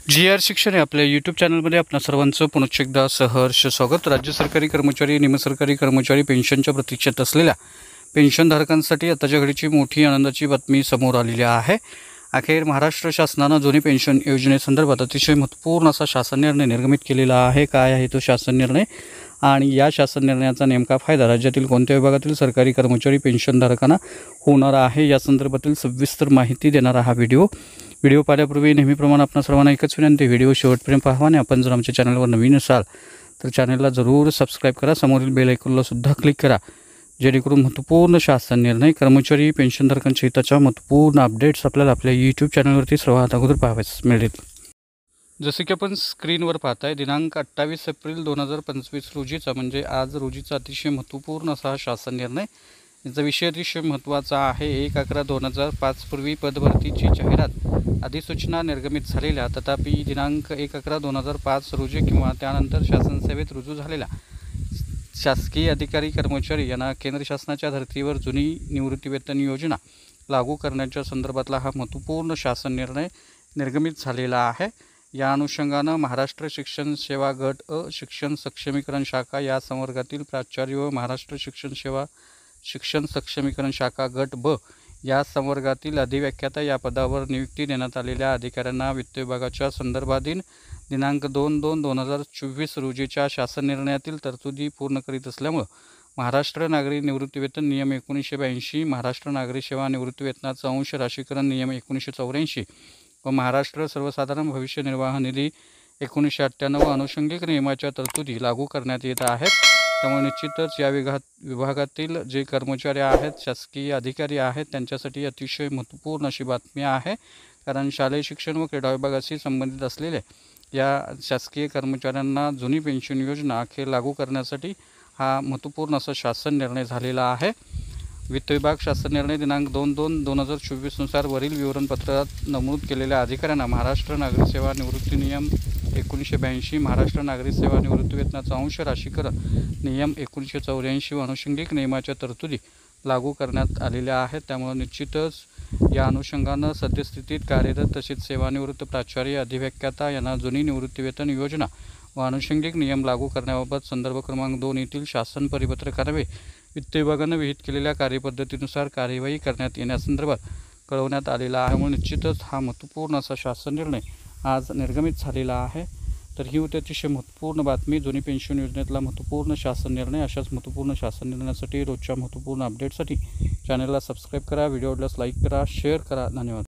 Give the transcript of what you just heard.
G.R.. शिक्षण आपल्या YouTube चॅनलमध्ये आपणा सर्वांचं पुनश्च एकदा सहर्ष स्वागत। राज्य सरकारी कर्मचारी, निमसरकारी कर्मचारी पेन्शनच्या प्रतीक्षेत असलेल्या पेन्शनधारकांसाठी आताच्या घडीची मोठी आनंदाची बातमी समोर आलेली आहे। अखेर महाराष्ट्र शासनाने जुनी पेन्शन योजनेसंदर्भात अतिशय महत्त्वपूर्ण असा शासन निर्णय निर्गमित केलेला आहे। काय आहे तो शासन निर्णय आणि या शासन निर्णयाचा नेमका फायदा राज्यातील कोणत्या विभागातील सरकारी कर्मचारी पेन्शनधारकांना होणार आहे या संदर्भातील सविस्तर माहिती देणारा हा व्हिडिओ पाहण्यापूर्वी नेहमीप्रमाणे आपण सर्वांना एकच विनंती, व्हिडिओ शेवटपर्यंत पाहावा आणि आपण जर आमच्या चॅनलवर नवीन असाल तर चॅनलला जरूर सबस्क्राइब करा, समोरील बेल आयकॉनला सुद्धा क्लिक करा, जेणेकरून महत्त्वपूर्ण शासन निर्णय, कर्मचारी पेन्शनधारकांच्या हिताच्या महत्त्वपूर्ण अपडेट्स आपल्याला आपल्या यूट्यूब चॅनलवरती सर्वात अगोदर पाहावयास मिळतील। जसे की आपण स्क्रीनवर पाहताय, दिनांक 28 एप्रिल 2025 रोजीचा म्हणजे आज रोजीचा अतिशय महत्त्वपूर्ण असा शासन निर्णय। याचा विषय अतिशय महत्त्वाचा आहे। 1/11/2005 पूर्वी पदभरतीची जाहिरात अधिसूचना निर्गमित झालेल्या तथापि दिनांक 1/11/2005 रोजी किंवा त्यानंतर शासन सेवेत रुजू झालेल्या शासकीय अधिकारी कर्मचारी यांना केंद्र शासनाच्या धर्तीवर जुनी निवृत्तीवेतन योजना लागू करण्याच्या संदर्भातला हा महत्त्वपूर्ण शासन निर्णय निर्गमित झालेला आहे। या अनुषंगाने महाराष्ट्र शिक्षण सेवा गट अ शिक्षण सक्षमीकरण शाखा या संवर्गातील प्राचार्य व महाराष्ट्र शिक्षण सक्षमीकरण शाखा गट ब या संवर्गातील अधिव्याख्याता या पदावर नियुक्ती देण्यात आलेल्या अधिकाऱ्यांना वित्त विभागाच्या संदर्भाधीन दिनांक 2/2/2024 रोजीच्या शासन निर्णयातील तरतुदी पूर्ण करीत असल्यामुळे महाराष्ट्र नागरी निवृत्तीवेतन नियम 1982, महाराष्ट्र नागरी सेवा निवृत्तीवेतनाचा अंश राशीकरण नियम 1984 व महाराष्ट्र सर्वसाधारण भविष्य निर्वाह निधी 1998 अनुषंगिक नियमाच्या तरतुदी लागू करण्यात येत आहेत। त्यामुळे निश्चितच या विभागातील जे कर्मचारी आहेत, शासकीय अधिकारी आहेत, त्यांच्यासाठी अतिशय महत्त्वपूर्ण अशी बातमी आहे। कारण शालेय शिक्षण व क्रीडा विभागाशी संबंधित असलेले या शासकीय कर्मचाऱ्यांना जुनी पेन्शन योजना अखेर लागू करण्यासाठी हा महत्त्वपूर्ण असा शासन निर्णय झालेला आहे। वित्त विभाग शासन निर्णय दिनांक 2/2/2024 नुसार वरील विवरणपत्रात नमूद केलेल्या अधिकाऱ्यांना महाराष्ट्र नागरी सेवा निवृत्ती नियम 1982, महाराष्ट्र नागरी सेवा निवृत्तीवेतनाचा अंश राशीकरण नियम 1984 व अनुषंगिक नियमाच्या तरतुदी लागू करण्यात आलेल्या आहेत। त्यामुळे निश्चितच या अनुषंगानं सद्यस्थितीत कार्यरत तसेच सेवानिवृत्त प्राचार्य, अधिव्याख्याता यांना जुनी निवृत्तीवेतन योजना व अनुषंगिक नियम लागू करण्याबाबत संदर्भ क्रमांक 2 येथील शासन परिपत्रकान्वये वित्त विभागाने विहित केलेल्या कार्यपद्धतीनुसार कार्यवाही करण्यात येण्यासंदर्भात कळवण्यात आलेला आहे। त्यामुळे निश्चितच हा महत्त्वपूर्ण असा शासन निर्णय आज निर्गमित झालेला आहे। तर ही होती अतिशय महत्त्वपूर्ण बातमी, जुनी पेन्शन योजनेतला महत्त्वपूर्ण शासन निर्णय। अशाच महत्त्वपूर्ण शासन निर्णयासाठी रोजच्या महत्त्वपूर्ण अपडेटसाठी चॅनलला सबस्क्राईब करा, व्हिडिओ आवडल्यास लाईक करा, शेअर करा। धन्यवाद।